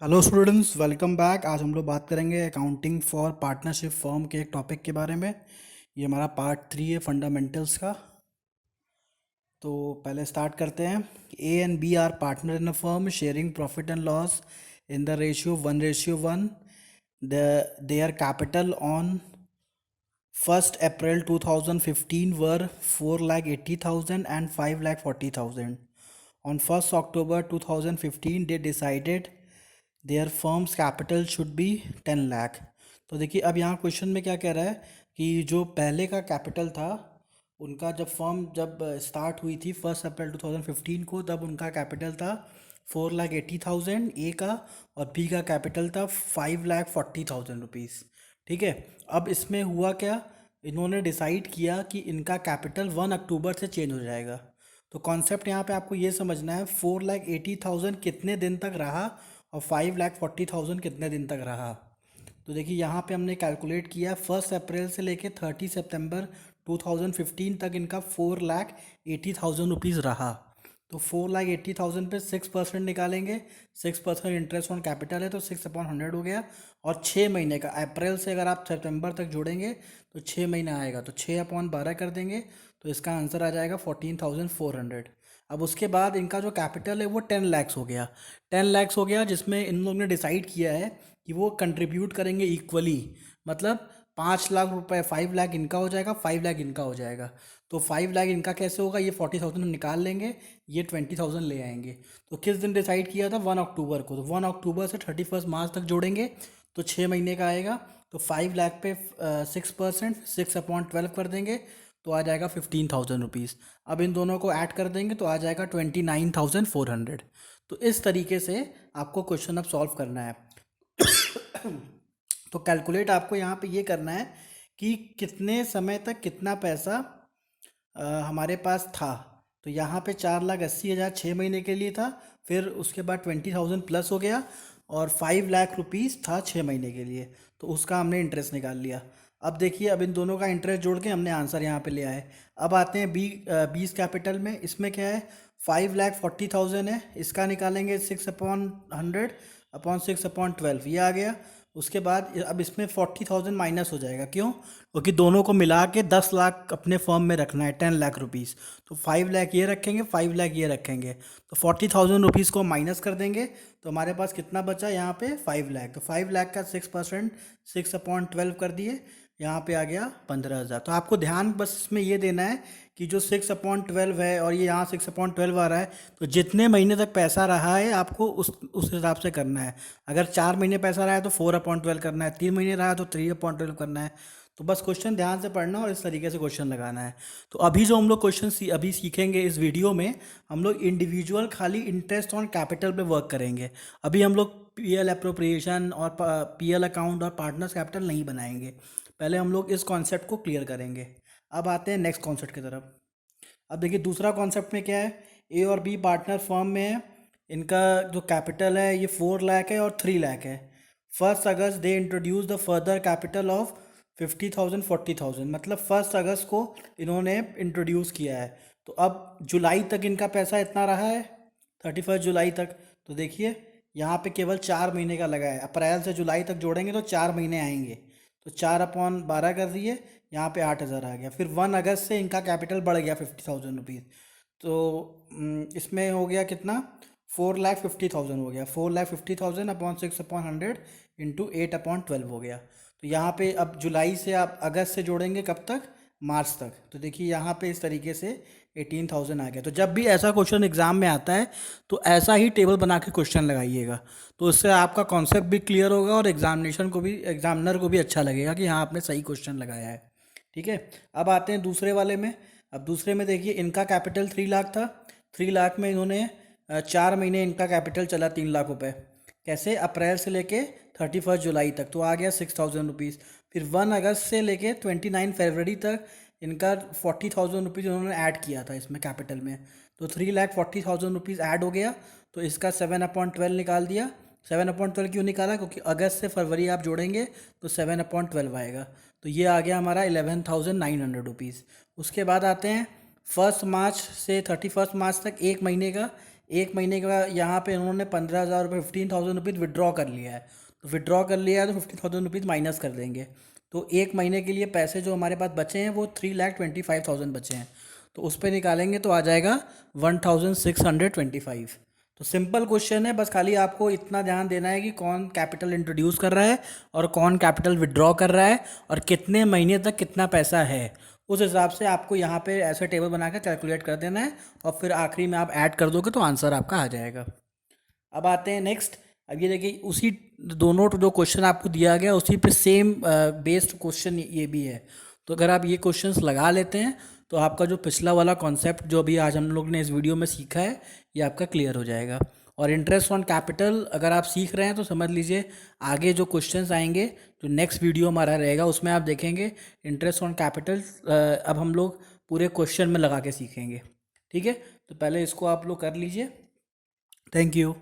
Hello students, welcome back. आज हम लोग बात करेंगे अकाउंटिंग फॉर पार्टनरशिप फर्म के एक टॉपिक के बारे में। ये हमारा पार्ट 3 है फंडामेंटल्स का। तो पहले स्टार्ट करते हैं। A and B are partner in a firm sharing profit and loss in the ratio 1:1। Their capital on 1st April 2015 were 4,80,000 and 5,40,000. On 1st October 2015 they decided their firm's capital should be 10 lakh। तो देखिए अब यहाँ question में क्या कह रहा है कि जो पहले का कैपिटल था उनका, जब फर्म जब स्टार्ट हुई थी 1 अप्रैल 2015 को, तब उनका कैपिटल था 4,80,000 ए का, और बी का कैपिटल था 5,40,000 रुपीज़। ठीक है। अब इसमें हुआ क्या, इन्होंने डिसाइड किया कि इनका कैपिटल 1 अक्टूबर से चेंज हो जाएगा। तो कॉन्सेप्ट यहाँ पे आपको ये समझना है, 4,80,000 कितने दिन तक रहा और 5,40,000 कितने दिन तक रहा। तो देखिए यहाँ पे हमने कैलकुलेट किया, 1 अप्रैल से लेके 30 सितंबर 2015 तक इनका 4,80,000 रुपीज़ रहा। तो 4,80,000 पे 6% निकालेंगे। 6% इंटरेस्ट ऑन कैपिटल है तो 6/100 हो गया। और 6 महीने का, अप्रैल से अगर आप सितंबर तक जोड़ेंगे तो 6 महीना आएगा, तो 6/12 कर देंगे तो इसका आंसर आ जाएगा 14,400। अब उसके बाद इनका जो कैपिटल है वो 10 लाख हो गया। 10 लाख हो गया, जिसमें इन लोगों ने डिसाइड किया है कि वो कंट्रीब्यूट करेंगे इक्वली। मतलब 5 लाख रुपए, 5 लाख इनका हो जाएगा, 5 लाख इनका हो जाएगा। तो 5 लाख इनका कैसे होगा, ये 40,000 हम निकाल लेंगे, ये 20,000 ले आएंगे। तो किस दिन डिसाइड किया था, 1 अक्टूबर को। तो 1 अक्टूबर से 31 मार्च तक जोड़ेंगे तो 6 महीने का आएगा। तो 5 लाख पे 6%, 6/12 कर देंगे तो आ जाएगा 15,000 रुपीज़। अब इन दोनों को ऐड कर देंगे तो आ जाएगा 29,400। तो इस तरीके से आपको क्वेश्चन अब सॉल्व करना है। तो कैलकुलेट आपको यहाँ पे ये करना है कि कितने समय तक कितना पैसा हमारे पास था। तो यहाँ पे 4,80,000 6 महीने के लिए था, फिर उसके बाद 20,000 प्लस हो गया, और 5 लाख रुपीज़ था 6 महीने के लिए। तो उसका हमने इंटरेस्ट निकाल लिया। अब देखिए, अब इन दोनों का इंटरेस्ट जोड़ के हमने आंसर यहाँ पे ले आए। अब आते हैं बीस कैपिटल में। इसमें क्या है, 5,40,000 है, इसका निकालेंगे 6/100 अपॉन 6/12, ये आ गया। उसके बाद अब इसमें 40,000 माइनस हो जाएगा, क्यों? क्योंकि दोनों को मिला के 10 लाख अपने फर्म में रखना है, 10 लाख रुपीज़। तो 5 लाख ये रखेंगे, 5 लाख ये रखेंगे, तो 40,000 रुपीज़ को माइनस कर देंगे तो हमारे पास कितना बचा यहाँ पे, 5 लाख। तो 5 लाख का 6%, 6/12 कर दिए, यहाँ पे आ गया 15,000। तो आपको ध्यान बस इसमें ये देना है कि जो 6/12 है और ये यहाँ 6/12 आ रहा है, तो जितने महीने तक पैसा रहा है आपको उस हिसाब से करना है। अगर 4 महीने पैसा रहा है तो 4/12 करना है, 3 महीने रहा है तो 3/12 करना है। तो बस क्वेश्चन ध्यान से पढ़ना और इस तरीके से क्वेश्चन लगाना है। तो अभी जो हम लोग क्वेश्चन अभी सीखेंगे इस वीडियो में, हम लोग इंडिविजुअल खाली इंटरेस्ट ऑन कैपिटल पे वर्क करेंगे। अभी हम लोग पीएल अप्रोप्रिएशन और पीएल अकाउंट और पार्टनर्स कैपिटल नहीं बनाएंगे। पहले हम लोग इस कॉन्सेप्ट को क्लियर करेंगे। अब आते हैं नेक्स्ट कॉन्सेप्ट की तरफ। अब देखिए दूसरा कॉन्सेप्ट में क्या है, ए और बी पार्टनर फर्म में है। इनका जो कैपिटल है ये 4 लाख है और 3 लाख है। 1 अगस्त they introduce the further capital of 50,000 40,000, मतलब 1 अगस्त को इन्होंने इंट्रोड्यूस किया है। तो अब जुलाई तक इनका पैसा इतना रहा है, 31 जुलाई तक। तो देखिए यहाँ पे केवल 4 महीने का लगा है, अप्रैल से जुलाई तक जोड़ेंगे तो 4 महीने आएंगे। तो 4/12 कर दिए, यहाँ पे 8,000 आ गया। फिर 1 अगस्त से इनका कैपिटल बढ़ गया 50,000 रुपीज़। तो इसमें हो गया कितना, 4,50,000 हो गया। 4,50,000 अपॉन 6/100 इंटू 8/12 हो गया। तो यहाँ पे अब जुलाई से आप अगस्त से जोड़ेंगे कब तक, मार्च तक। तो देखिए यहाँ पे इस तरीके से 18,000 आ गया। तो जब भी ऐसा क्वेश्चन एग्जाम में आता है तो ऐसा ही टेबल बना के क्वेश्चन लगाइएगा, तो उससे आपका कॉन्सेप्ट भी क्लियर होगा और एग्जामिनर को भी अच्छा लगेगा कि हाँ आपने सही क्वेश्चन लगाया है। ठीक है। अब आते हैं दूसरे वाले में। अब दूसरे में देखिए इनका कैपिटल 3 लाख था। 3 लाख में इन्होंने 4 महीने इनका कैपिटल चला 3 लाख रुपए। कैसे, अप्रैल से लेके 31 जुलाई तक, तो आ गया 6,000 रुपीज़। फिर 1 अगस्त से लेके 29 फरवरी तक इनका 40,000 रुपीज़ उन्होंने ऐड किया था इसमें कैपिटल में। तो 3,40,000 रुपीज़ ऐड हो गया। तो इसका 7/12 निकाल दिया। 7/12 क्यों निकाला, क्योंकि अगस्त से फरवरी आप जोड़ेंगे तो 7/12 आएगा। तो ये आ गया हमारा 11,900 रुपीज़। उसके बाद आते हैं 1 मार्च से 31 मार्च तक 1 महीने का। एक महीने के बाद यहाँ पे उन्होंने 15,000 रुपये 15,000 रुपीज़ विड्रॉ कर लिया है, तो विड्रॉ कर लिया है तो 50,000 रुपीज़ माइनस कर देंगे। तो एक महीने के लिए पैसे जो हमारे पास बचे हैं वो 3,25,000 बचे हैं, तो उस पर निकालेंगे तो आ जाएगा 1,625। तो सिंपल क्वेश्चन है, बस खाली आपको इतना ध्यान देना है कि कौन कैपिटल इंट्रोड्यूस कर रहा है और कौन कैपिटल विड्रॉ कर रहा है और कितने महीने तक कितना पैसा है। उस हिसाब से आपको यहाँ पे ऐसे टेबल बना के कैलकुलेट कर देना है और फिर आखिरी में आप ऐड कर दोगे तो आंसर आपका आ जाएगा। अब आते हैं नेक्स्ट। अब ये देखिए उसी दोनों जो क्वेश्चन आपको दिया गया उसी पे सेम बेस्ड क्वेश्चन ये भी है। तो अगर आप ये क्वेश्चंस लगा लेते हैं तो आपका जो पिछला वाला कॉन्सेप्ट जो अभी आज हम लोग ने इस वीडियो में सीखा है ये आपका क्लियर हो जाएगा। और इंटरेस्ट ऑन कैपिटल अगर आप सीख रहे हैं तो समझ लीजिए आगे जो क्वेश्चंस आएंगे, जो नेक्स्ट वीडियो हमारा रहेगा उसमें आप देखेंगे इंटरेस्ट ऑन कैपिटल अब हम लोग पूरे क्वेश्चन में लगा के सीखेंगे। ठीक है, तो पहले इसको आप लोग कर लीजिए। Thank you.